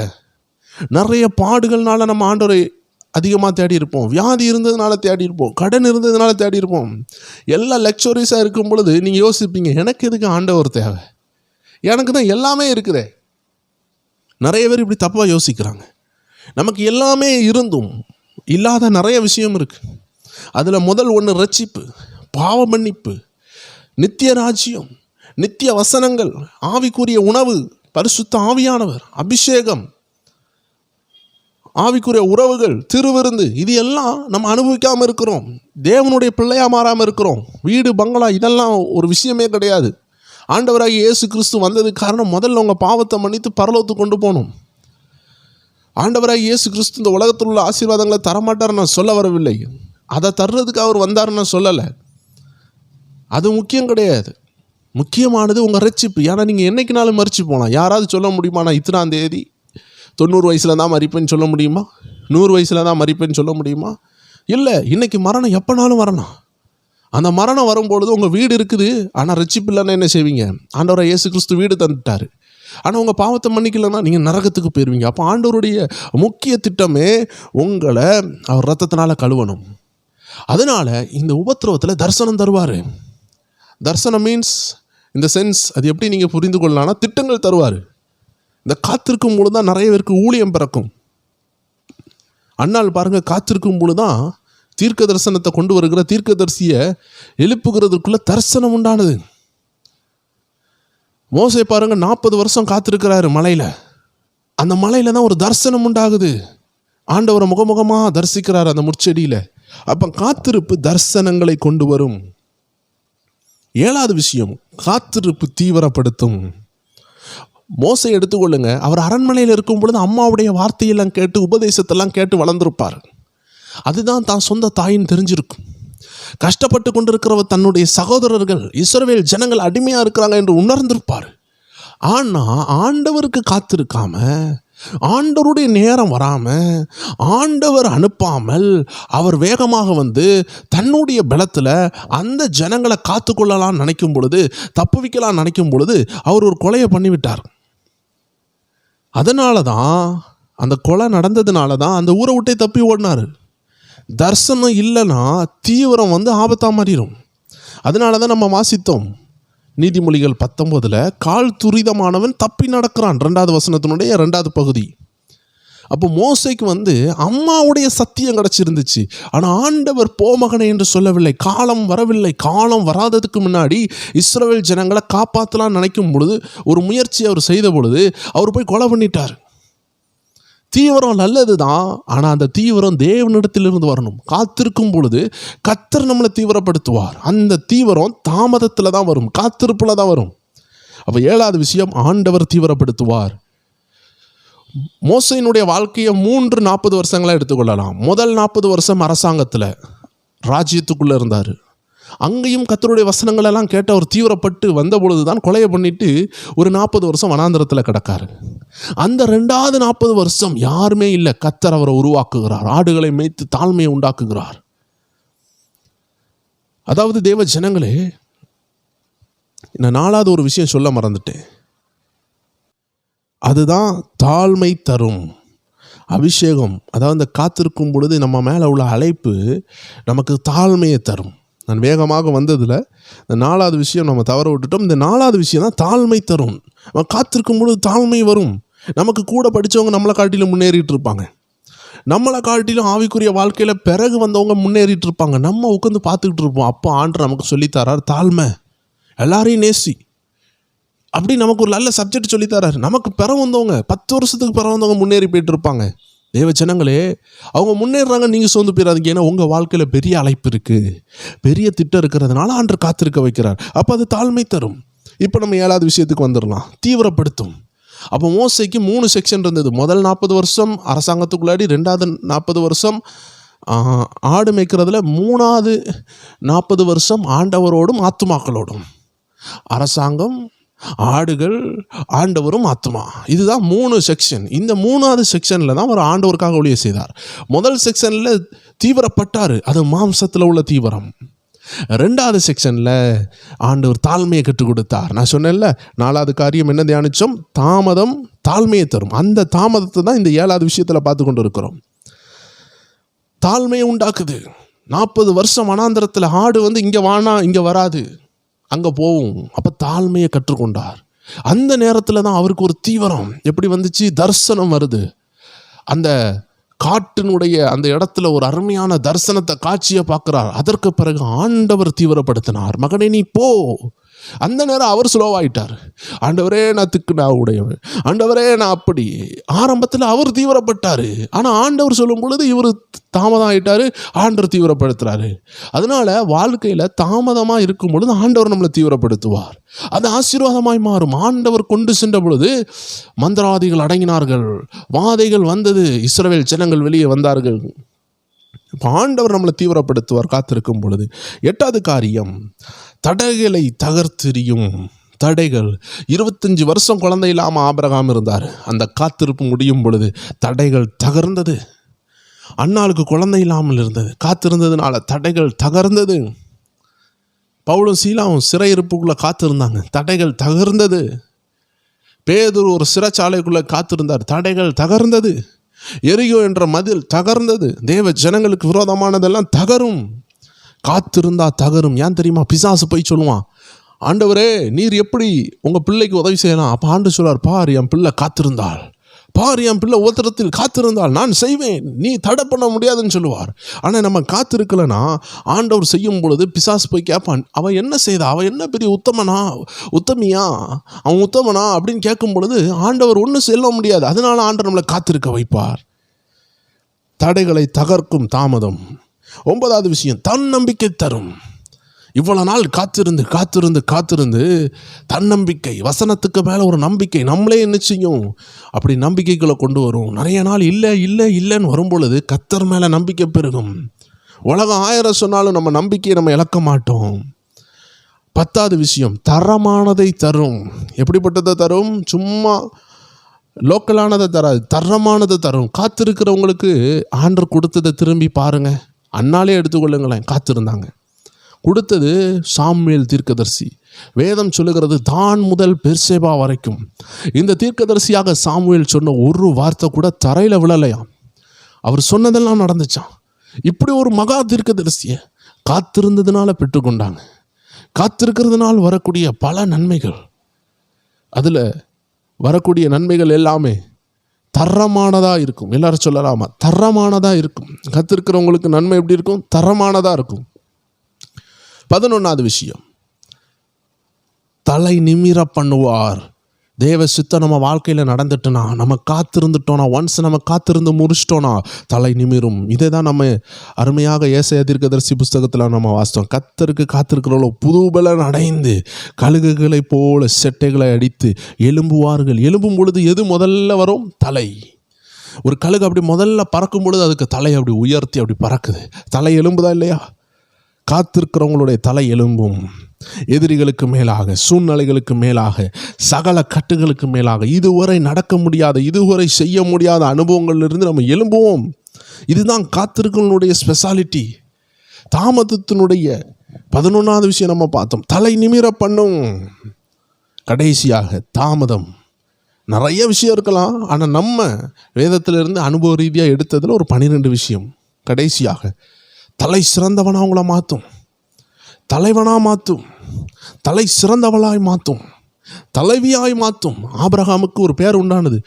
நிறைய பாடுகள்னால நம்ம ஆண்டவரை அதிகமாக தேடி இருப்போம். வியாதி இருந்ததுனால தேடி இருப்போம், கடன் இருந்ததுனால தேடி இருப்போம். எல்லாம் லக்ஸுரியஸாக இருக்கும் பொழுது நீங்கள் யோசிப்பீங்க, எனக்கு எதுக்கு ஆண்டவர் தேவை, எனக்கு தான் எல்லாமே இருக்குதே. நிறைய பேர் இப்படி தப்பாக யோசிக்கிறாங்க. நமக்கு எல்லாமே இருந்தும் இல்லாத நிறைய விஷயம் இருக்குது. அதில் முதல் ஒன்று ரட்சிப்பு, பாவ மன்னிப்பு, நித்திய ராஜ்யம், நித்திய வசனங்கள், ஆவிக்குரிய உணவு, பரிசுத்த ஆவியானவர், அபிஷேகம், ஆவிக்குரிய உறவுகள், திருவிருந்து, இது எல்லாம் நம்ம அனுபவிக்காமல் இருக்கிறோம். தேவனுடைய பிள்ளையாக மாறாமல் இருக்கிறோம். வீடு பங்களா இதெல்லாம் ஒரு விஷயமே கிடையாது. ஆண்டவராகிய இயேசு கிறிஸ்து வந்ததுக்கு காரணம், முதல்ல உங்கள் பாவத்தை மன்னித்து பரலோகத்துக்கு கொண்டு போகணும். ஆண்டவராகிய இயேசு கிறிஸ்து இந்த உலகத்தில் உள்ள ஆசீர்வாதங்களை தரமாட்டார் நான் சொல்ல வரவில்லை. அதை தர்றதுக்கு அவர் வந்தாருன்னு நான் சொல்லலை. அது முக்கியம் கிடையாது. முக்கியமானது உங்கள் ரட்சிப்பு. ஏன்னா நீங்கள் என்னைக்குனாலும் மறிச்சு போகலாம். யாராவது சொல்ல முடியுமா, நான் இத்தனாம் தேதி 90 வயசில் தான் மறிப்பேன்னு சொல்ல முடியுமா? 100 வயசில் தான் மறிப்பேன்னு சொல்ல முடியுமா? இல்லை, இன்றைக்கி மரணம் எப்போனாலும் வரணும். அந்த மரணம் வரும்பொழுது உங்கள் வீடு இருக்குது, ஆனால் ரட்சிப்பு இல்லைன்னா என்ன செய்வீங்க? ஆண்டவராக இயேசு கிறிஸ்து வீடு தந்துட்டார், ஆனால் உங்கள் பாவத்தை மன்னிக்கலைன்னா நீங்கள் நரகத்துக்கு போயிடுவீங்க. அப்போ ஆண்டவருடைய முக்கிய திட்டமே உங்களை அவர் ரத்தத்தினால் கழுவணும். அதனால் இந்த உபத்திரவத்தில் தரிசனம் தருவார். தரிசனம் மீன்ஸ் இந்த சென்ஸ், அது எப்படி நீங்கள் புரிந்து கொள்ளலாம்னா, திட்டங்கள் தருவார். இந்த காத்திருக்கும் பொழுது தான் நிறைய பேருக்கு ஊழியம் பிறக்கும். அண்ணால் பாருங்கள், காத்திருக்கும் பொழுது தான் தீர்க்க தரிசனத்தை கொண்டு வருகிற தீர்க்கதரிசியை எழுப்புகிறதுக்குள்ள தரிசனம் உண்டானது. மோசே பாருங்கள், 40 வருஷம் காத்திருக்கிறாரு மலையில். அந்த மலையில் தான் ஒரு தரிசனம் உண்டாகுது. ஆண்டவரை முகமுகமாக தரிசிக்கிறார் அந்த முட்செடியில். அப்போ காத்திருப்பு தரிசனங்களை கொண்டு வரும். 7வது விஷயம், காத்திருப்பு தீவிரப்படுத்தும். மோசை எடுத்துக்கொள்ளுங்க, அவர் அரண்மனையில் இருக்கும் பொழுது அம்மாவுடைய வார்த்தையெல்லாம் கேட்டு உபதேசத்தெல்லாம் கேட்டு வளர்ந்துருப்பார். அதுதான் தான் சொந்த தாயின்னு தெரிஞ்சிருக்கும். கஷ்டப்பட்டு கொண்டிருக்கிறவர் தன்னுடைய சகோதரர்கள் இஸ்ரவேல் ஜனங்கள் அடிமையாக இருக்கிறாங்க என்று உணர்ந்திருப்பார். ஆனால் ஆண்டவருக்கு காத்திருக்காம, ஆண்டவருடைய நேரம் வராமல், ஆண்டவர் அனுப்பாமல் அவர் வேகமாக வந்து தன்னுடைய பலத்தில் அந்த ஜனங்களை காத்துக்கொள்ளலான்னு நினைக்கும் பொழுது, தப்புவிக்கலான்னு நினைக்கும் பொழுது அவர் ஒரு கொலையை பண்ணிவிட்டார். அதனால தான், அந்த கொலை நடந்ததுனால தான் அந்த ஊரை விட்டே தப்பி ஓடினார். தரிசனம் இல்லைன்னா தீவிரம் வந்து ஆபத்தாக மாறிடும். அதனால தான் நம்ம வாசித்தோம் நீதிமொழிகள் 19 கால் துரிதமானவன் தப்பி நடக்கிறான், 2வது வசனத்தினுடைய 2வது பகுதி. அப்போ மோசைக்கு வந்து அம்மாவுடைய சத்தியம் கிடச்சிருந்துச்சு, ஆனால் ஆண்டவர் போமகனே என்று சொல்லவில்லை. காலம் வரவில்லை. காலம் வராததுக்கு முன்னாடி இஸ்ரவேல் ஜனங்களை காப்பாற்றலான்னு நினைக்கும் பொழுது, ஒரு முயற்சி அவர் செய்த பொழுது அவர் போய் கொலை பண்ணிட்டார். தீவிரம் நல்லது தான், ஆனால் அந்த தீவிரம் தேவனிடத்திலிருந்து வரணும். காத்திருக்கும் பொழுது கர்த்தர் நம்மளை தீவிரப்படுத்துவார். அந்த தீவிரம் தாமதத்தில் தான் வரும், காத்திருப்பில் தான் வரும். அப்போ 7வது விஷயம், ஆண்டவர் தீவிரப்படுத்துவார். மோசையினுடைய வாழ்க்கையை 40 வருஷங்களாக எடுத்துக்கொள்ளலாம். முதல் 40 வருஷம் அரசாங்கத்தில் ராஜ்யத்துக்குள்ளே இருந்தார். அங்கேயும் கர்த்தருடைய வசனங்களெல்லாம் கேட்டு அவர் தீவிரப்பட்டு வந்த பொழுது தான் கொலையை பண்ணிட்டு ஒரு 40 வருஷம் வனாந்திரத்தில் கிடக்காரு. அந்த 2வது 40 வருஷம் யாருமே இல்லை, கர்த்தர் அவரை உருவாக்குகிறார். ஆடுகளை மேய்த்து தாழ்மையை உண்டாக்குகிறார். அதாவது தேவ ஜனங்களே, நான் 4வது ஒரு விஷயம் சொல்ல மறந்துட்டேன். அதுதான் தாழ்மை தரும் அபிஷேகம். அதாவது இந்த காத்திருக்கும் பொழுது நம்ம மேலே உள்ள அழைப்பு நமக்கு தாழ்மையை தரும். நான் வேகமாக வந்ததில் இந்த 4வது விஷயம் நம்ம தவற விட்டுட்டோம். இந்த 4வது விஷயம் தான் தாழ்மை தரும். நம்ம காத்திருக்கும் பொழுது தாழ்மை வரும். நமக்கு கூட படித்தவங்க நம்மளை காட்டிலும் முன்னேறிட்டு இருப்பாங்க. நம்மளை காட்டிலும் ஆவிக்குரிய வாழ்க்கையில் பிறகு வந்தவங்க முன்னேறிட்டு இருப்பாங்க. நம்ம உட்காந்து பார்த்துக்கிட்டு இருப்போம். அப்போ ஆண்டவர் நமக்கு சொல்லித்தரார் தாழ்மை, எல்லாரையும் நேசி, அப்படி நமக்கு ஒரு நல்ல சப்ஜெக்ட் சொல்லித்தராரு. நமக்கு பிற வந்தவங்க 10 வருஷத்துக்கு பிற வந்தவங்க முன்னேறி போயிட்டு இருப்பாங்க. தேவ ஜனங்களே, அவங்க முன்னேறாங்க, நீங்கள் சோர்ந்து போயிடாதீங்க. ஏன்னா உங்கள் வாழ்க்கையில் பெரிய அழைப்பு இருக்குது, பெரிய திட்டம் இருக்கிறதுனால ஆண்டவர் காத்திருக்க வைக்கிறார். அப்போ அது தாழ்மை தரும். இப்போ நம்ம 7வது விஷயத்துக்கு வந்துடலாம், தீவிரப்படுத்தும். அப்போ மோசைக்கு 3 செக்ஷன் இருந்தது. முதல் 40 வருஷம் அரசாங்கத்துக்குள்ளாடி, 2வது 40 வருஷம் ஆடு மேய்க்கிறதுல, 3வது 40 வருஷம் ஆண்டவரோடும் ஆத்துமாக்களோடும். அரசாங்கம், ஆடுகள், ஆண்டவரும் ஆத்மா, இதுதான் 3 செக்ஷன். இந்த 3வது செக்ஷனில் தான் அவர் ஆண்டவருக்காக ஊழியம் செய்தார். முதல் செக்ஷனில் தீவிரப்பட்டார், அது மாம்சத்தில் உள்ள தீவிரம். 2வது செக்ஷனில் ஆண்டவர் தாழ்மையை கற்றுக் கொடுத்தார். நான் சொன்னேன்ல, 4வது காரியம் என்ன தியானித்தோம்? தாமதம் தாழ்மையை தரும். அந்த தாமதத்தை தான் இந்த 7வது விஷயத்தில் பார்த்து கொண்டு இருக்கிறோம். தாழ்மையை உண்டாக்குது. 40 வருஷம் வனாந்தரத்தில் ஆடு இங்கே வானா இங்கே வராது, அங்கே போகும். அப்போ தாழ்மையை கற்றுக்கொண்டார். அந்த நேரத்தில் தான் அவருக்கு ஒரு தீவிரம் எப்படி வந்துச்சு? தரிசனம் வருது. அந்த காட்டினுடைய அந்த இடத்துல ஒரு அருமையான தரிசனத்தை, காட்சியை பார்க்குறார். அதற்கு பிறகு ஆண்டவர் தீவிரப்படுத்தினார், மகனே நீ போ. அந்த நேரம் அவர் ஸ்லோவாயிட்டார். ஆண்டவரே நான் திக்குனா உடையவன், ஆண்டவரே நான் அப்படி. ஆரம்பத்தில் அவர் தீவிரப்பட்டார், ஆனால் ஆண்டவர் சொல்லும் பொழுது இவர் தாமதம் ஆகிட்டார், ஆண்டவர் தீவிரப்படுத்துகிறாரு. அதனால் வாழ்க்கையில் தாமதமாக இருக்கும் பொழுது ஆண்டவர் நம்மளை தீவிரப்படுத்துவார், அது ஆசீர்வாதமாய் மாறும். ஆண்டவர் கொண்டு சென்ற பொழுது மந்திரவாதிகள் அடங்கினார்கள், வாதைகள் வந்தது, இஸ்ரவேல் ஜனங்கள் வெளியே வந்தார்கள். இப்போ ஆண்டவர் நம்மளை தீவிரப்படுத்துவார் காத்திருக்கும் பொழுது. 8வது காரியம், தடைகளை தகர்த்தெறியும். தடைகள், 25 வருஷம் குழந்தை இல்லாமல் ஆபிரகாம் இருந்தார். அந்த காத்திருப்பு முடியும் பொழுது தடைகள் தகர்ந்தது. அன்னாளுக்கு குழந்தை இல்லாமல் இருந்தது, காத்திருந்ததுனால தடைகள் தகர்ந்தது. பவுலும் சீலாவும் சிறையிருப்புக்குள்ளே காத்திருந்தாங்க, தடைகள் தகர்ந்தது. பேதுரு ஒரு சிறைச்சாலைக்குள்ளே காத்திருந்தார், தடைகள் தகர்ந்தது. எரிகோ என்ற மதில் தகர்ந்தது. தேவ ஜனங்களுக்கு விரோதமானதெல்லாம் தகரும், காத்திருந்தா தகரும். ஏன் தெரியுமா? பிசாசு போய் சொல்லுவான், ஆண்டவரே நீர் எப்படி உங்கள் பிள்ளைக்கு உதவி செய்யலாம்? அப்போ ஆண்டு சொல்வார், பார் என் பிள்ளை காத்திருந்தாள், பார் என் பிள்ளை உத்தரத்தில் காத்திருந்தாள், நான் செய்வேன், நீ தடை பண்ண முடியாதுன்னு சொல்லுவார். ஆனால் நம்ம காத்திருக்கலைன்னா ஆண்டவர் செய்யும் பொழுது பிசாசு போய் கேட்பான், அவன் என்ன செய்தா, அவன் என்ன பெரிய உத்தமியா, அவன் உத்தமனா அப்படின்னு கேட்கும் பொழுது ஆண்டவர் ஒன்றும் சொல்ல முடியாது. அதனால ஆண்டவர் நம்மளை காத்திருக்க வைப்பார். தடைகளை தகர்க்கும் தாமதம். 9வது விஷயம், தன்னம்பிக்கை தரும். இவ்வளோ நாள் காத்திருந்து காத்திருந்து காத்திருந்து தன்னம்பிக்கை, வசனத்துக்கு மேலே ஒரு நம்பிக்கை நம்மளே என்ன செய்யும், அப்படி நம்பிக்கைகளை கொண்டு வரும். நிறைய நாள் இல்லை இல்லை இல்லைன்னு வரும் பொழுது கர்த்தர் மேலே நம்பிக்கை பெருகும். உலகம் 1000 சொன்னாலும் நம்ம நம்பிக்கையை நம்ம இழக்க மாட்டோம். 10வது விஷயம், தரமானதை தரும். எப்படிப்பட்டதை தரும்? சும்மா லோக்கலானதை தராது, தரமானதை தரும். காத்திருக்கிறவங்களுக்கு ஆண்டவர் கொடுத்ததை திரும்பி பாருங்க. அன்னாலே எடுத்துக்கொள்ளுங்களேன், காத்திருந்தாங்க. கொடுத்தது சாமுவேல் தீர்க்கதரிசி. வேதம் சொல்லுகிறது தான் முதல் பெர்சேபா வரைக்கும் இந்த தீர்க்கதரிசியாக சாமுவேல் சொன்ன ஒரு வார்த்தை கூட தரையில் விழலையாம். அவர் சொன்னதெல்லாம் நடந்துச்சான். இப்படி ஒரு மகா தீர்க்கதரிசியை காத்திருந்ததுனால பெற்றுக்கொண்டாங்க. காத்திருக்கிறதுனால் வரக்கூடிய பல நன்மைகள், அதில் வரக்கூடிய நன்மைகள் எல்லாமே தரமானதாக இருக்கும். எல்லாரும் சொல்லலாமா? தரமானதாக இருக்கும். காத்திருக்கிறவங்களுக்கு நன்மை எப்படி இருக்கும்? தரமானதாக இருக்கும். 11வது விஷயம், தலை நிமிர பண்ணுவார். தேவ சித்தம் நம்ம வாழ்க்கையில் நடந்துட்டோன்னா, நம்ம காத்திருந்துட்டோன்னா, ஒன்ஸ் நம்ம காத்திருந்து முடிச்சிட்டோன்னா தலை நிமிரும். இதை தான் நம்ம அருமையாக ஏசாயா தீர்க்கதரிசி புஸ்தகத்தில் நம்ம வாசித்தோம். கர்த்தருக்கு காத்திருக்கிறவளோ புதுபலன் அடைந்து கழுகுகளை போல செட்டைகளை அடித்து எழும்புவார்கள். எழும்பும் பொழுது எது முதல்ல வரும்? தலை. ஒரு கழுகு அப்படி முதல்ல பறக்கும் பொழுது அதுக்கு தலை அப்படி உயர்த்தி அப்படி பறக்குது. தலை எலும்புதா இல்லையா? காத்திருக்கிறவங்களுடைய தலை எலும்பும். எதிரிகளுக்கு மேலாக, சூழ்நிலைகளுக்கு மேலாக, சகல கட்டுகளுக்கு மேலாக, இதுவரை நடக்க முடியாத, இதுவரை செய்ய முடியாத அனுபவங்களிலிருந்து நம்ம எழும்புவோம். இதுதான் காத்திருக்கிறவனுடைய ஸ்பெஷாலிட்டி. தாமதத்தினுடைய 11வது விஷயம் நம்ம பார்த்தோம், தலை நிமிர பண்ணும். கடைசியாக தாமதம். நிறைய விஷயம் இருக்கலாம், ஆனால் நம்ம வேதத்திலிருந்து அனுபவ ரீதியாக எடுத்ததில் ஒரு 12 விஷயம். கடைசியாக தலை சிறந்தவனாக அவங்கள மாற்றும், தலைவனாக மாற்றும், தலை சிறந்தவளாய் மாற்றும், தலைவியாய் மாற்றும். ஆபிரகாமுக்கு ஒரு பேர் உண்டானது.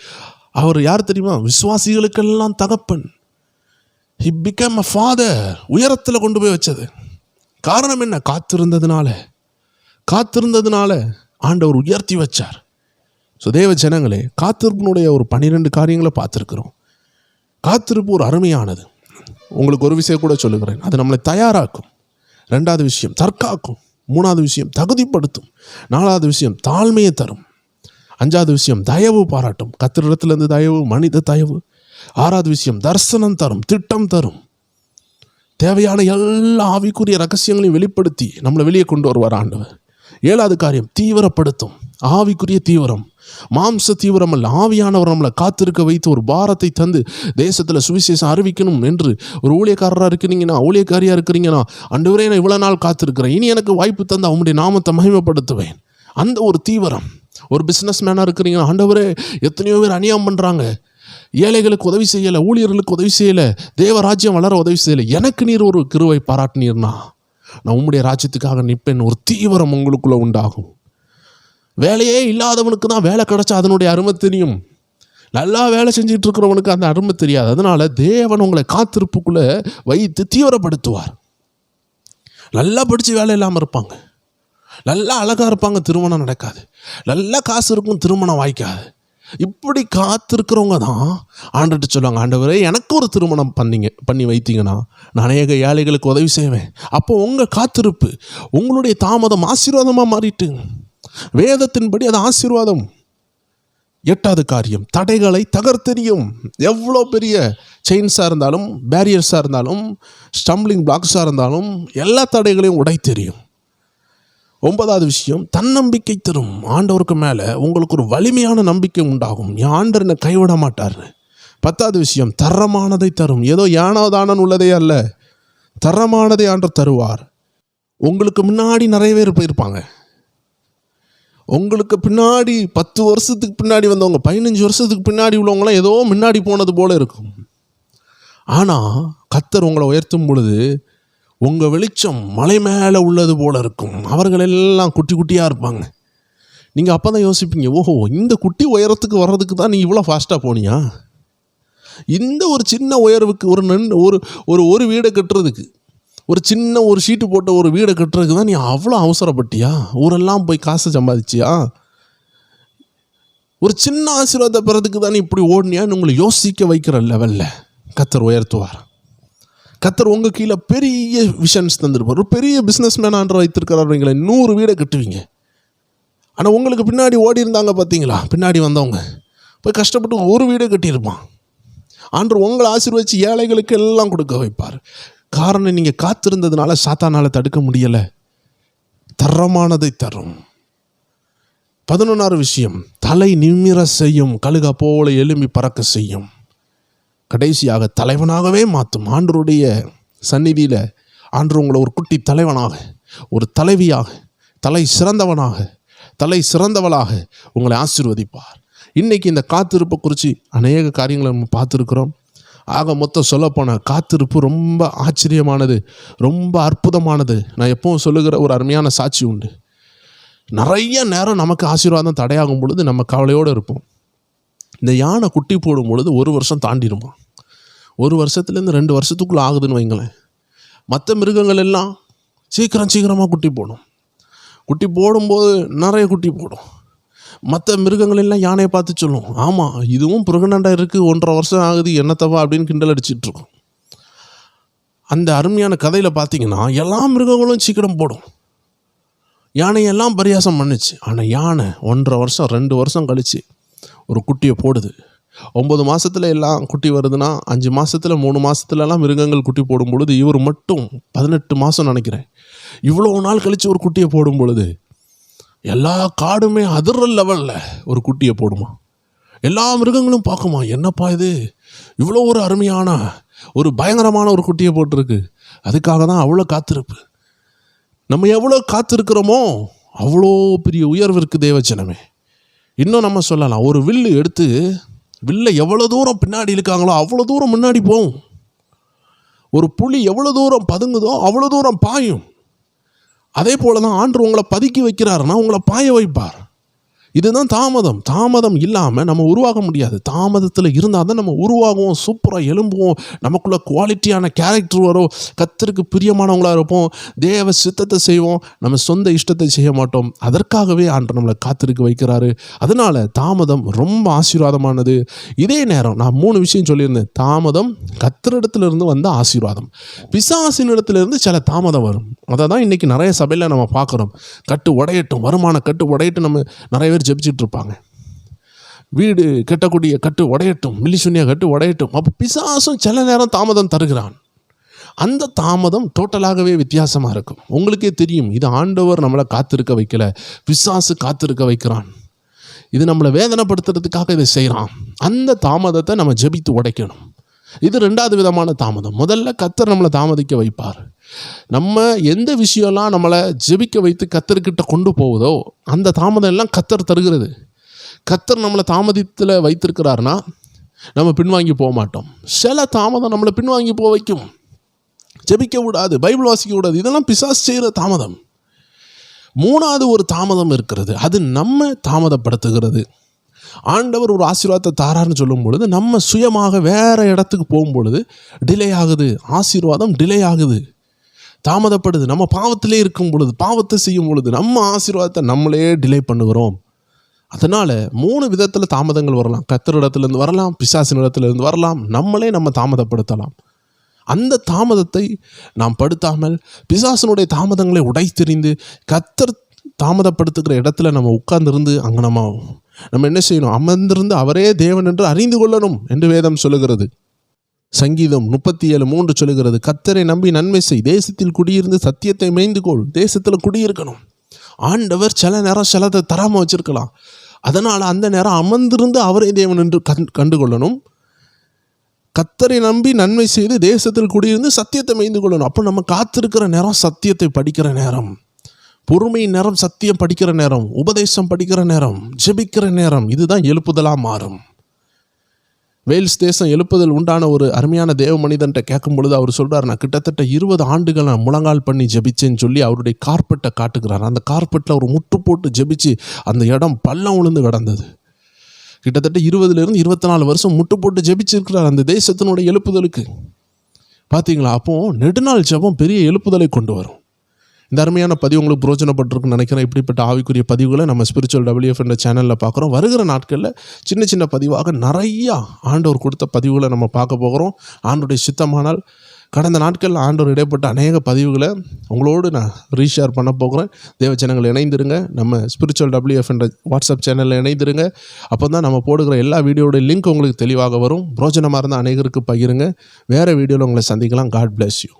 அவர் யார் தெரியுமா? விசுவாசிகளுக்கெல்லாம் தகப்பன். He became a father. உயரத்தில் கொண்டு போய் வச்சது. காரணம் என்ன? காத்திருந்ததுனால ஆண்டவர் உயர்த்தி வச்சார். ஸோ தேவ ஜனங்களே, காத்திருப்பினுடைய ஒரு 12 காரியங்களை பார்த்துருக்குறோம். காத்திருப்பு ஒரு அருமையானது. உங்களுக்கு ஒரு விஷயம் கூட சொல்லுகிறேன், அது நம்மளை தயாராக்கும். 2வது விஷயம் தற்காக்கும். 3வது விஷயம் தகுதிப்படுத்தும். 4வது விஷயம் தாழ்மையை தரும். 5வது விஷயம் தயவு பாராட்டும். கர்த்தரிடத்திலிருந்து தயவு, மனித தயவு. 6வது விஷயம் தரிசனம் தரும், திட்டம் தரும். தேவையான எல்லா ஆவிக்குரிய ரகசியங்களையும் வெளிப்படுத்தி நம்மளை வெளியே கொண்டு வருவார் ஆண்டவர். 7வது காரியம் தீவிரப்படுத்தும். ஆவிக்குரிய தீவிரம், மாம்ச தீவிரம் அல்ல. ஆவியானவர் நம்மளை காத்திருக்க வைத்து ஒரு பாரத்தை தந்து தேசத்தில் சுவிசேஷம் அறிவிக்கணும் என்று ஒரு ஊழியக்காரராக இருக்கிறீங்கன்னா, ஊழியக்காரியாக இருக்கிறீங்கன்னா, ஆண்டவரே நான் இவ்வளோ நாள் காத்திருக்கிறேன், இனி எனக்கு வாய்ப்பு தந்து அவனுடைய நாமத்தை மகிமைப்படுத்துவேன். அந்த ஒரு தீவிரம். ஒரு பிஸ்னஸ் மேனாக இருக்கிறீங்கன்னா, ஆண்டவரே எத்தனையோ பேர் அநியாயம் பண்ணுறாங்க, ஏழைகளுக்கு உதவி செய்யலை, ஊழியர்களுக்கு உதவி செய்யலை, தேவராஜ்யம் வளர உதவி செய்யலை, எனக்கு நீர் ஒரு கிருபை பாராட்டினீர்னா நான் உம்முடைய ராஜ்யத்துக்காக நிற்பேன். ஒரு தீவிரம் உங்களுக்குள்ளே உண்டாகும். வேலையே இல்லாதவனுக்கு தான் வேலை கிடைச்சா அதனுடைய அருமை தெரியும். நல்லா வேலை செஞ்சுட்டு இருக்கிறவனுக்கு அந்த அருமை தெரியாது. அதனால தேவன் உங்களை காத்திருப்புக்குள்ளே வைத்து தீவிரப்படுத்துவார். நல்லா படித்து வேலை இல்லாமல் இருப்பாங்க, நல்லா அழகாக இருப்பாங்க, திருமணம் நடக்காது. நல்லா காசு இருக்கும், திருமணம் வாய்க்காது. இப்படி காத்திருக்கிறவங்க தான் ஆண்டுட்டு சொல்லுவாங்க, ஆண்டவரே எனக்கு ஒரு திருமணம் பண்ணி வைத்தீங்கன்னா நான் அநேக ஏழைகளுக்கு உதவி செய்வேன். அப்போ உங்கள் காத்திருப்பு, உங்களுடைய தாமதம் ஆசீர்வாதமாக மாறிட்டு, வேதத்தின்படி அது ஆசீர்வாதம். 8வது காரியம் தடைகளை தகர்த்தெறியும். எவ்வளோ பெரிய செயின்ஸாக இருந்தாலும், பேரியர்ஸாக இருந்தாலும், ஸ்டம்பிளிங் பிளாக்ஸாக இருந்தாலும் எல்லா தடைகளையும் உடைத்தெறியும். 9வது விஷயம் தன்னம்பிக்கை தரும். ஆண்டவருக்கு மேலே உங்களுக்கு ஒரு வலிமையான நம்பிக்கை உண்டாகும். ஆண்டவர் என்னை கைவிட மாட்டார். 10வது விஷயம் தரமானதை தரும். ஏதோ யானோதானன் உள்ளதே அல்ல, தரமானதை ஆண்டவர் தருவார். உங்களுக்கு முன்னாடி நிறைய பேர் போயிருப்பாங்க. உங்களுக்கு பின்னாடி 10 வருஷத்துக்கு பின்னாடி வந்தவங்க, 15 வருஷத்துக்கு பின்னாடி உள்ளவங்களாம் ஏதோ முன்னாடி போனது போல இருக்கும். ஆனால் கர்த்தர் உங்களை உயர்த்தும் பொழுது உங்கள் வெளிச்சம் மலை மேலே உள்ளது போல இருக்கும். அவர்கள் எல்லாம் குட்டி குட்டியாக இருப்பாங்க. நீங்கள் அப்போ தான் யோசிப்பீங்க, ஓஹோ இந்த குட்டி உயரத்துக்கு வர்றதுக்கு தான் நீ இவ்வளோ ஃபாஸ்ட்டாக போனியா? இந்த ஒரு சின்ன உயர்வுக்கு ஒரு வீடை கட்டுறதுக்கு, ஒரு சின்ன ஒரு ஷீட்டு போட்ட ஒரு வீடை கட்டுறதுக்கு தான் நீ அவ்வளோ அவசரப்பட்டியா? ஊரெல்லாம் போய் காசை சம்பாதிச்சியா? ஒரு சின்ன ஆசீர்வாதத்தை பெறதுக்கு தான் நீ இப்படி ஓடினியான்னு உங்களை யோசிக்க வைக்கிற லெவலில் கர்த்தர் உயர்த்துவார். கர்த்தர் உங்கள் கீழே பெரிய விஷன்ஸ் தந்துருப்பார். ஒரு பெரிய பிஸ்னஸ் மேனான்ற வைத்திருக்கிறாருங்களே, 100 வீடை கட்டுவீங்க. ஆனால் உங்களுக்கு பின்னாடி ஓடி இருந்தாங்க பார்த்தீங்களா, பின்னாடி வந்தவங்க போய் கஷ்டப்பட்டு ஒரு வீடை கட்டியிருப்பான். ஆண்டவர் உங்களை ஆசீர்வதிச்சு ஏழைகளுக்கு எல்லாம் கொடுக்க வைப்பார். காரணம் நீங்கள் காத்திருந்ததுனால சாத்தானால் தடுக்க முடியலை. தரமானதை தரும். 11வது விஷயம் தலை நிமிர செய்யும். கழுகா போல எழும்பி பறக்க செய்யும். கடைசியாக தலைவனாகவே மாற்றும். ஆண்டவருடைய சந்நிதியில் ஆண்டவர் உங்களை ஒரு குட்டி தலைவனாக, ஒரு தலைவியாக, தலை சிறந்தவளாக உங்களை ஆசீர்வதிப்பார். இன்றைக்கி இந்த காத்திருப்பை குறித்து அநேக காரியங்களை நம்ம பார்த்துருக்குறோம். ஆக மொத்தம் சொல்லப்போனால் காத்திருப்பு ரொம்ப ஆச்சரியமானது, ரொம்ப அற்புதமானது. நான் எப்பவும் சொல்லுகிற ஒரு அருமையான சாட்சி உண்டு. நிறைய நேரம் நமக்கு ஆசீர்வாதம் தடையாகும் பொழுது நம்ம கவலையோடு இருப்போம். இந்த யானை குட்டி போடும் பொழுது 1 வருஷம் தாண்டிடுமா. 1 வருஷத்துலேருந்து 2 வருஷத்துக்குள்ளே ஆகுதுன்னு வைங்களேன். மற்ற மிருகங்கள் எல்லாம் சீக்கிரமாக குட்டி போடும். குட்டி போடும்போது நிறைய குட்டி போடும். மற்ற மிருகங்கள் எல்லாம் யானையை பார்த்து சொல்லும், ஆமாம் இதுவும் ப்ரெக்னெண்ட்டாக இருக்குது, 1.5 வருஷம் ஆகுது, என்னத்தவா அப்படின்னு கிண்டல் அடிச்சிட்ருக்கும். அந்த அருமையான கதையில் பார்த்தீங்கன்னா எல்லா மிருகங்களும் சீக்கிரம் போடும். யானையெல்லாம் பரியாசம் பண்ணுச்சு. ஆனால் யானை 1.5 வருஷம் 2 வருஷம் கழித்து ஒரு குட்டியை போடுது. 9 மாதத்தில் எல்லாம் குட்டி வருதுன்னா 5 மாதத்தில் 3 மாதத்துலலாம் மிருகங்கள் குட்டி போடும் பொழுது இவர் மட்டும் 18 மாதம் நினைக்கிறேன், இவ்வளோ நாள் கழித்து ஒரு குட்டியை போடும் பொழுது எல்லா காடுமே அதிர்ற லெவலில் ஒரு குட்டியை போடுமா. எல்லா மிருகங்களும் பார்க்குமா, என்னப்பா இது இவ்வளோ ஒரு அருமையான ஒரு பயங்கரமான ஒரு குட்டியை போட்டிருக்கு. அதுக்காக தான் அவ்வளோ காத்திருப்பு. நம்ம எவ்வளோ காத்திருக்கிறோமோ அவ்வளோ பெரிய உயர்வு இருக்குது தேவச்சனமே. இன்னும் நம்ம சொல்லலாம், ஒரு வில்லு எடுத்து வில்லை எவ்வளோ தூரம் பின்னாடி இழுக்காங்களோ அவ்வளோ தூரம் முன்னாடி போகும். ஒரு புலி எவ்வளோ தூரம் பதுங்குதோ அவ்வளோ தூரம் பாயும். அதே போல தான் ஆண்டவர் உங்களை பதுக்கி வைக்கிறாருன்னா உங்களை பாய வைப்பார். இதுதான் தாமதம். தாமதம் இல்லாமல் நம்ம உருவாக முடியாது. தாமதத்தில் இருந்தால் தான் நம்ம உருவாகுவோம், சூப்பராக எழும்புவோம், நமக்குள்ள குவாலிட்டியான கேரக்டர் வரும், கர்த்தருக்கு பிரியமானவங்களாக இருப்போம், தேவ சித்தத்தை செய்வோம், நம்ம சொந்த இஷ்டத்தை செய்ய மாட்டோம். அதற்காகவே ஆண்டவர் நம்மளை காத்திருக்க வைக்கிறாரு. அதனால் தாமதம் ரொம்ப ஆசீர்வாதமானது. இதே நேரம் நான் 3 விஷயம் சொல்லியிருந்தேன். தாமதம் கர்த்தரிடத்திலிருந்து வந்த ஆசீர்வாதம், பிசாசினிடத்திலிருந்து சில தாமதம் வரும். அதை தான் இன்றைக்கி நிறைய சபையில் நம்ம பார்க்குறோம். கட்டு உடையட்டும், வருமான கட்டு உடையட்டும், நம்ம நிறைய பேர் ஜெபிச்சுட்டு இருப்பாங்க. வீடு கட்டக்கூடிய கட்டு உடையட்டும், மில்லிசுனியா கட்டு உடையட்டும். அப்போ பிசாசும் சில நேரம் தாமதம் தருகிறான். அந்த தாமதம் டோட்டலாகவே வித்தியாசமாக இருக்கும். உங்களுக்கே தெரியும், இது ஆண்டவர் நம்மளை காத்திருக்க வைக்கல, பிசாசு காத்திருக்க வைக்கிறான். இது நம்மளை வேதனைப்படுத்துறதுக்காக இதை செய்கிறான். அந்த தாமதத்தை நம்ம ஜெபித்து உடைக்கணும். இது 2வது விதமான தாமதம். முதல்ல கர்த்தர் நம்மளை தாமதிக்க வைப்பார். நம்ம எந்த விஷயம்லாம் நம்மளை ஜெபிக்க வைத்து கர்த்தர்கிட்ட கொண்டு போகுதோ அந்த தாமதம் எல்லாம் கர்த்தர் தருகிறது. கர்த்தர் நம்மளை தாமதத்தில் வைத்திருக்கிறாருன்னா நம்ம பின்வாங்கி போக மாட்டோம். சில தாமதம் நம்மளை பின்வாங்கி போக வைக்கும். ஜெபிக்க விடாது, பைபிள் வாசிக்க விடாது. இதெல்லாம் பிசாசு செய்கிற தாமதம். 3வது ஒரு தாமதம் இருக்கிறது, அது நம்ம தாமதப்படுத்துகிறது. ஆண்டவர் ஒரு ஆசீர்வாதத்தை தாரான்னு சொல்லும் பொழுது நம்ம சுயமாக வேறு இடத்துக்கு போகும்பொழுது டிலே ஆகுது. ஆசீர்வாதம் டிலே ஆகுது, தாமதப்படுது. நம்ம பாவத்திலே இருக்கும் பொழுது, பாவத்தை செய்யும் பொழுது நம்ம ஆசீர்வாதத்தை நம்மளே டிலே பண்ணுகிறோம். அதனால் 3 விதத்தில் தாமதங்கள் வரலாம். கர்த்தரிடத்துலேருந்து வரலாம், பிசாசினிடத்துலேருந்து வரலாம், நம்மளே நம்ம தாமதப்படுத்தலாம். அந்த தாமதத்தை நாம் படுத்தாமல் பிசாசினுடைய தாமதங்களை உடைத்தெறிந்து கர்த்தர் தாமதப்படுத்துகிற இடத்துல நம்ம உட்கார்ந்திருந்து அங்கே நம்ம என்ன செய்யணும்? அமர்ந்திருந்து அவரே தேவன் என்று அறிந்து கொள்ளணும் என்று வேதம் சொல்லுகிறது. சங்கீதம் 37:3 சொல்லுகிறது, கர்த்தரை நம்பி நன்மை செய், தேசத்தில் குடியிருந்து சத்தியத்தை மேய்ந்து கொள். தேசத்தில் குடியிருக்கணும். ஆண்டவர் சில நேரம் சிலதை தராமல் வச்சிருக்கலாம். அதனால் அந்த நேரம் அமர்ந்திருந்து அவரே தேவன் என்று கண்டுகொள்ளணும். கர்த்தரை நம்பி நன்மை செய்து தேசத்தில் குடியிருந்து சத்தியத்தை மேய்ந்து கொள்ளணும். அப்போ நம்ம காத்திருக்கிற நேரம் சத்தியத்தை படிக்கிற நேரம், பொறுமை நேரம், சத்தியம் படிக்கிற நேரம், உபதேசம் படிக்கிற நேரம், ஜெபிக்கிற நேரம். இதுதான் எழுப்புதலாக மாறும். வேல்ஸ் தேசம் எழுப்புதல் உண்டான ஒரு அருமையான தேவ மனிதன்ட்ட கேட்கும் பொழுது அவர் சொல்கிறார், நான் கிட்டத்தட்ட 20 ஆண்டுகள் நான் முழங்கால் பண்ணி ஜெபிச்சேன்னு சொல்லி அவருடைய கார்பெட்டை காட்டுகிறார். அந்த கார்பெட்டில் ஒரு முட்டு போட்டு ஜெபிச்சு அந்த இடம் பள்ளம் விழுந்து கிடந்தது. கிட்டத்தட்ட 20லேருந்து 24 வருஷம் முட்டு போட்டு ஜெபிச்சிருக்கிறார் அந்த தேசத்தினுடைய எழுப்புதலுக்கு. பார்த்தீங்களா? அப்போது நெடுநாள் ஜெபம் பெரிய எழுப்புதலை கொண்டு வரும். இந்த அருமையான பதிவு உங்களுக்கு பிரோஜனப்பட்டிருக்குன்னு நினைக்கிறேன். இப்படிப்பட்ட ஆவிக்குரிய பதிவுகளை நம்ம ஸ்பிரிச்சுவல் WF என்ற சேனலில் பார்க்குறோம். வருகிற நாட்களில் சின்ன சின்ன பதிவாக நிறையா ஆண்டவர் கொடுத்த பதிவுகளை நம்ம பார்க்க போகிறோம். ஆண்டோடைய சித்தமானால் கடந்த நாட்களில் ஆண்டவர் இடைப்பட்ட அநேக பதிவுகளை உங்களோடு நான் ரீஷேர் பண்ண போகிறேன். தேவச்சனங்கள் இணைந்திருங்க. நம்ம ஸ்பிரிச்சுவல் WF என்ற வாட்ஸ்அப் சேனலில் இணைந்திருங்க. அப்போ தான் நம்ம போடுகிற எல்லா வீடியோட லிங்க் உங்களுக்கு தெளிவாக வரும். பிரோஜனமாக இருந்தால் அநேகருக்கு பகிருங்க. வேறு வீடியோவில் உங்களை சந்திக்கலாம். God bless you.